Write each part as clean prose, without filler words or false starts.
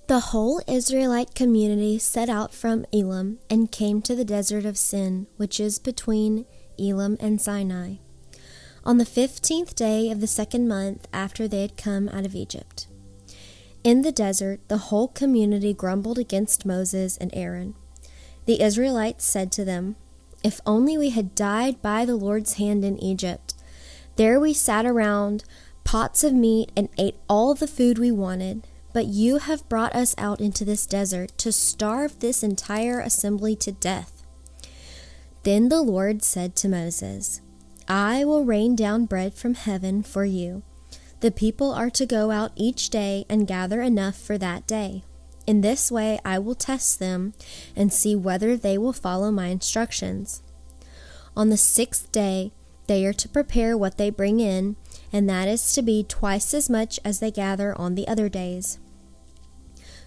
The whole Israelite community set out from Elim and came to the desert of Sin, which is between Elim and Sinai, on the 15th day of the second month after they had come out of Egypt. In the desert, the whole community grumbled against Moses and Aaron. The Israelites said to them, "If only we had died by the Lord's hand in Egypt. There we sat around pots of meat and ate all the food we wanted. But you have brought us out into this desert to starve this entire assembly to death." Then the Lord said to Moses, "I will rain down bread from heaven for you. The people are to go out each day and gather enough for that day. In this way I will test them and see whether they will follow my instructions. On the 6th day they are to prepare what they bring in, and that is to be twice as much as they gather on the other days."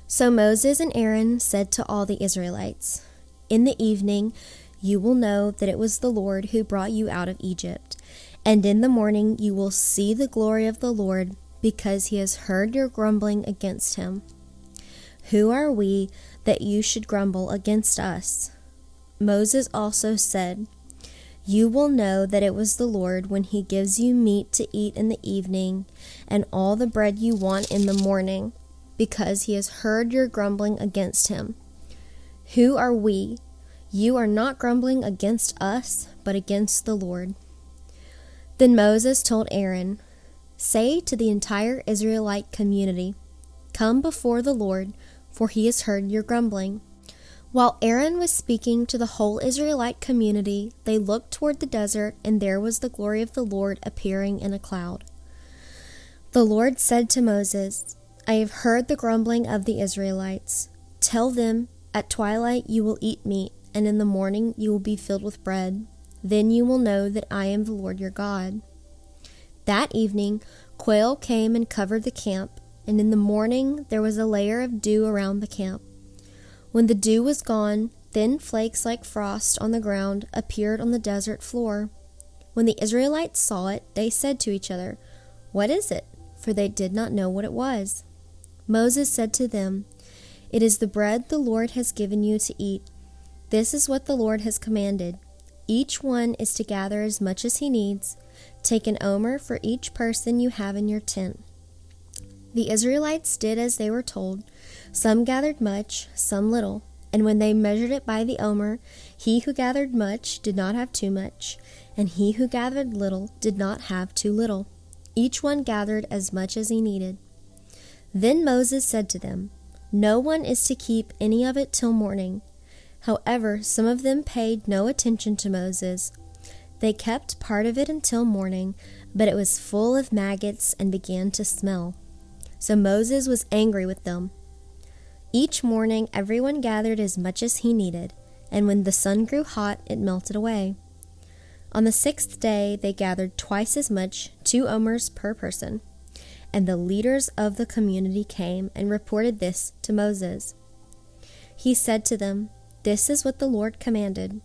So Moses and Aaron said to all the Israelites, "In the evening you will know that it was the Lord who brought you out of Egypt, and in the morning you will see the glory of the Lord, because he has heard your grumbling against him. Who are we that you should grumble against us?" Moses also said, "You will know that it was the Lord when he gives you meat to eat in the evening and all the bread you want in the morning, because he has heard your grumbling against him. Who are we? You are not grumbling against us, but against the Lord." Then Moses told Aaron, "Say to the entire Israelite community, 'Come before the Lord, for he has heard your grumbling.'" While Aaron was speaking to the whole Israelite community, they looked toward the desert, and there was the glory of the Lord appearing in a cloud. The Lord said to Moses, "I have heard the grumbling of the Israelites. Tell them, at twilight you will eat meat, and in the morning you will be filled with bread. Then you will know that I am the Lord your God." That evening, quail came and covered the camp, and in the morning there was a layer of dew around the camp. When the dew was gone, thin flakes like frost on the ground appeared on the desert floor. When the Israelites saw it, they said to each other, "What is it?" For they did not know what it was. Moses said to them, "It is the bread the Lord has given you to eat. This is what the Lord has commanded. Each one is to gather as much as he needs. Take an omer for each person you have in your tent." The Israelites did as they were told. Some gathered much, some little. And when they measured it by the omer, he who gathered much did not have too much, and he who gathered little did not have too little. Each one gathered as much as he needed. Then Moses said to them, "No one is to keep any of it till morning." However, some of them paid no attention to Moses. They kept part of it until morning, but it was full of maggots and began to smell. So Moses was angry with them. Each morning everyone gathered as much as he needed, and when the sun grew hot, it melted away. On the 6th day they gathered twice as much, 2 omers per person. And the leaders of the community came and reported this to Moses. He said to them, "This is what the Lord commanded.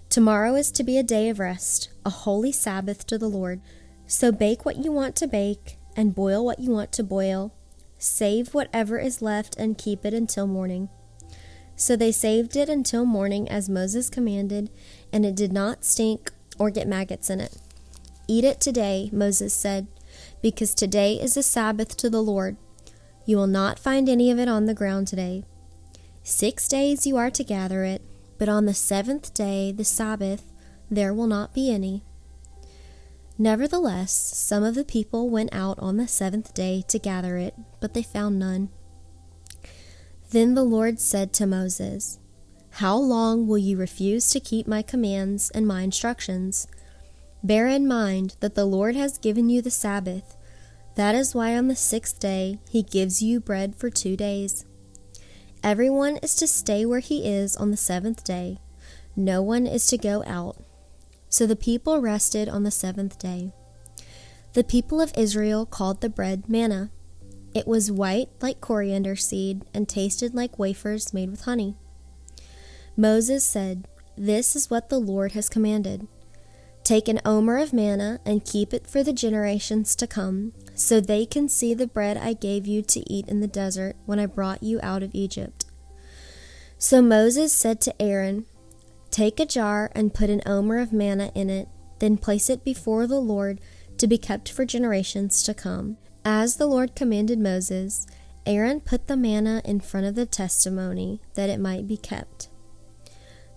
Tomorrow is to be a day of rest, a holy Sabbath to the Lord. So bake what you want to bake, and boil what you want to boil. Save whatever is left and keep it until morning." So they saved it until morning as Moses commanded, and it did not stink or get maggots in it. "Eat it today," Moses said, "because today is a Sabbath to the Lord. You will not find any of it on the ground today. 6 days you are to gather it, but on the 7th day, the Sabbath, there will not be any." Nevertheless, some of the people went out on the 7th day to gather it, but they found none. Then the Lord said to Moses, "How long will you refuse to keep my commands and my instructions? Bear in mind that the Lord has given you the Sabbath. That is why on the 6th day he gives you bread for 2 days. Everyone is to stay where he is on the 7th day. No one is to go out." So the people rested on the 7th day. The people of Israel called the bread manna. It was white like coriander seed and tasted like wafers made with honey. Moses said, "This is what the Lord has commanded. Take an omer of manna and keep it for the generations to come, so they can see the bread I gave you to eat in the desert when I brought you out of Egypt." So Moses said to Aaron, "Take a jar and put an omer of manna in it, then place it before the Lord to be kept for generations to come." As the Lord commanded Moses, Aaron put the manna in front of the testimony that it might be kept.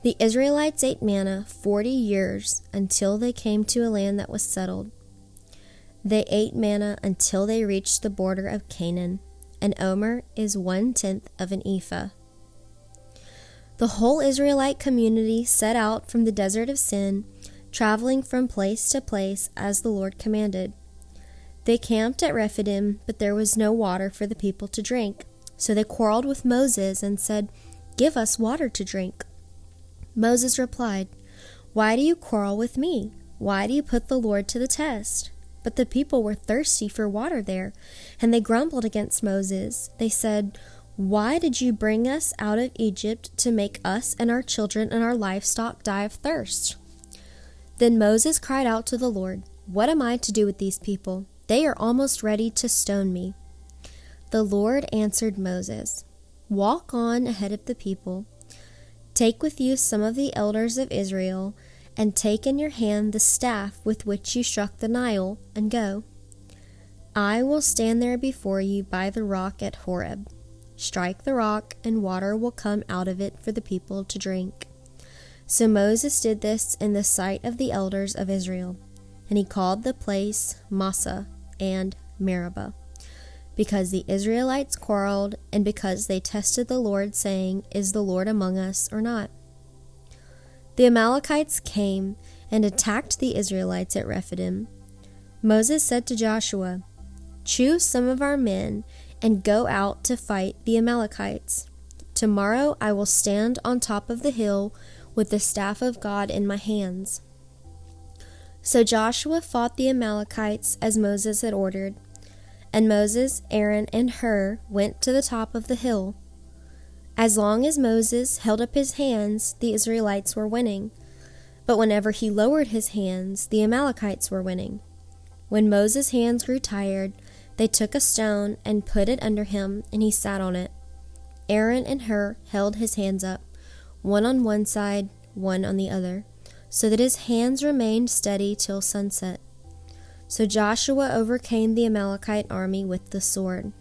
The Israelites ate manna 40 years until they came to a land that was settled. They ate manna until they reached the border of Canaan. An omer is 1/10 of an ephah. The whole Israelite community set out from the desert of Sin, traveling from place to place as the Lord commanded. They camped at Rephidim, but there was no water for the people to drink. So they quarreled with Moses and said, "Give us water to drink." Moses replied, "Why do you quarrel with me? Why do you put the Lord to the test?" But the people were thirsty for water there, and they grumbled against Moses. They said, "Why did you bring us out of Egypt to make us and our children and our livestock die of thirst?" Then Moses cried out to the Lord, "What am I to do with these people? They are almost ready to stone me." The Lord answered Moses, "Walk on ahead of the people. Take with you some of the elders of Israel, and take in your hand the staff with which you struck the Nile, and go. I will stand there before you by the rock at Horeb. Strike the rock, and water will come out of it for the people to drink." So Moses did this in the sight of the elders of Israel, and he called the place Massah and Meribah, because the Israelites quarreled, and because they tested the Lord, saying, "Is the Lord among us or not?" The Amalekites came and attacked the Israelites at Rephidim. Moses said to Joshua, "Choose some of our men and go out to fight the Amalekites. Tomorrow I will stand on top of the hill with the staff of God in my hands." So Joshua fought the Amalekites as Moses had ordered. And Moses, Aaron, and Hur went to the top of the hill. As long as Moses held up his hands, the Israelites were winning. But whenever he lowered his hands, the Amalekites were winning. When Moses' hands grew tired, they took a stone and put it under him, and he sat on it. Aaron and Hur held his hands up, one on one side, one on the other, so that his hands remained steady till sunset. So Joshua overcame the Amalekite army with the sword.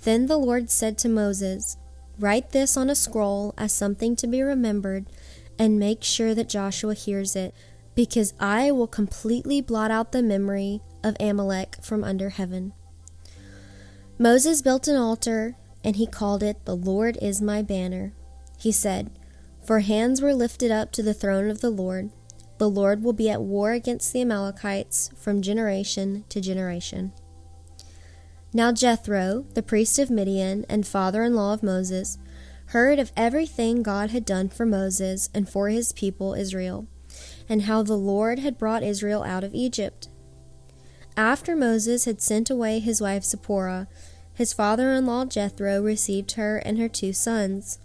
Then the Lord said to Moses, "Write this on a scroll as something to be remembered, and make sure that Joshua hears it, because I will completely blot out the memory of Amalek from under heaven." Moses built an altar, and he called it, "The Lord is my banner." He said, "For hands were lifted up to the throne of the Lord. The Lord will be at war against the Amalekites from generation to generation." Now Jethro, the priest of Midian and father-in-law of Moses, heard of everything God had done for Moses and for his people Israel, and how the Lord had brought Israel out of Egypt. After Moses had sent away his wife Zipporah, his father-in-law Jethro received her and her 2 sons.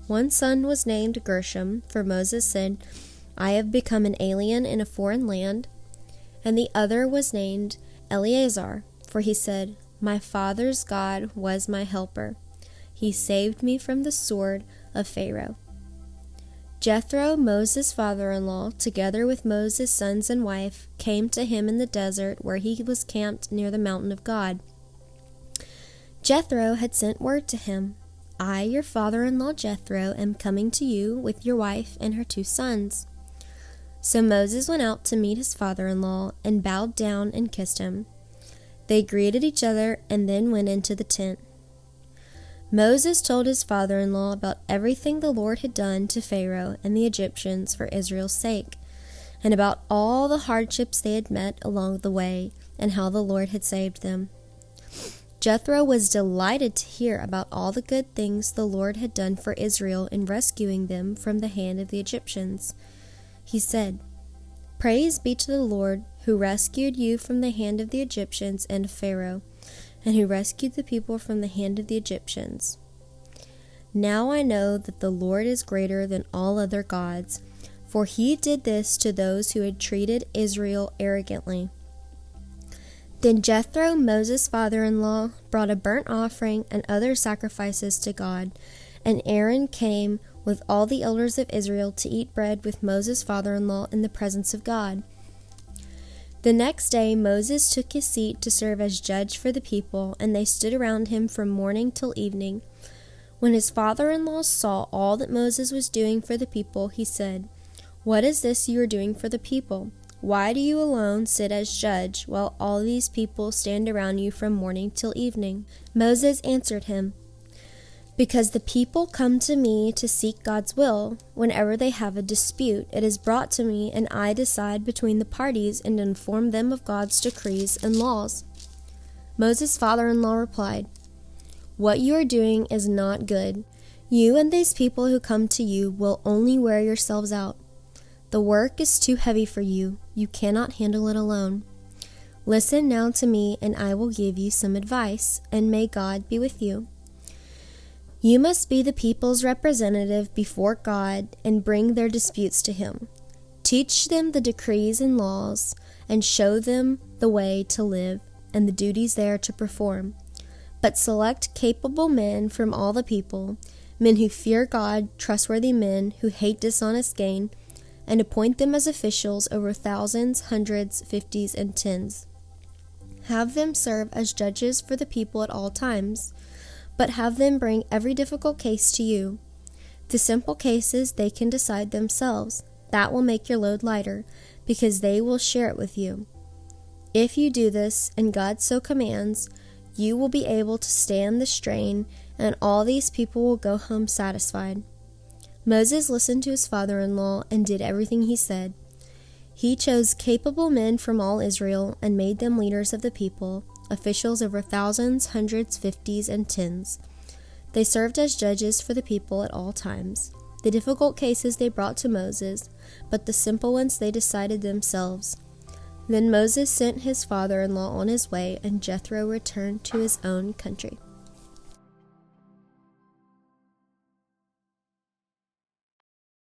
One son was named Gershom, for Moses said, "I have become an alien in a foreign land." And the other was named Eleazar, for he said, "My father's God was my helper. He saved me from the sword of Pharaoh." Jethro, Moses' father-in-law, together with Moses' sons and wife, came to him in the desert where he was camped near the mountain of God. Jethro had sent word to him, "I, your father-in-law Jethro, am coming to you with your wife and her 2 sons." So Moses went out to meet his father-in-law and bowed down and kissed him. They greeted each other and then went into the tent. Moses told his father-in-law about everything the Lord had done to Pharaoh and the Egyptians for Israel's sake, and about all the hardships they had met along the way, and how the Lord had saved them. Jethro was delighted to hear about all the good things the Lord had done for Israel in rescuing them from the hand of the Egyptians. He said, "Praise be to the Lord, who rescued you from the hand of the Egyptians and of Pharaoh, and who rescued the people from the hand of the Egyptians. Now I know that the Lord is greater than all other gods, for he did this to those who had treated Israel arrogantly. Then Jethro, Moses' father-in-law, brought a burnt offering and other sacrifices to God, and Aaron came with all the elders of Israel to eat bread with Moses' father-in-law in the presence of God. The next day Moses took his seat to serve as judge for the people, and they stood around him from morning till evening. When his father-in-law saw all that Moses was doing for the people, he said, "What is this you are doing for the people? Why do you alone sit as judge, while all these people stand around you from morning till evening?" Moses answered him, "Because the people come to me to seek God's will. Whenever they have a dispute, it is brought to me, and I decide between the parties and inform them of God's decrees and laws." Moses' father-in-law replied, "What you are doing is not good. You and these people who come to you will only wear yourselves out. The work is too heavy for you. You cannot handle it alone. Listen now to me, and I will give you some advice, and may God be with you. You must be the people's representative before God and bring their disputes to him. Teach them the decrees and laws, and show them the way to live and the duties they are to perform. But select capable men from all the people, men who fear God, trustworthy men who hate dishonest gain, and appoint them as officials over thousands, hundreds, fifties, and tens. Have them serve as judges for the people at all times, but have them bring every difficult case to you. The simple cases they can decide themselves. That will make your load lighter, because they will share it with you. If you do this, and God so commands, you will be able to stand the strain, and all these people will go home satisfied." Moses listened to his father-in-law and did everything he said. He chose capable men from all Israel and made them leaders of the people, officials over thousands, hundreds, fifties, and tens. They served as judges for the people at all times. The difficult cases they brought to Moses, but the simple ones they decided themselves. Then Moses sent his father-in-law on his way, and Jethro returned to his own country.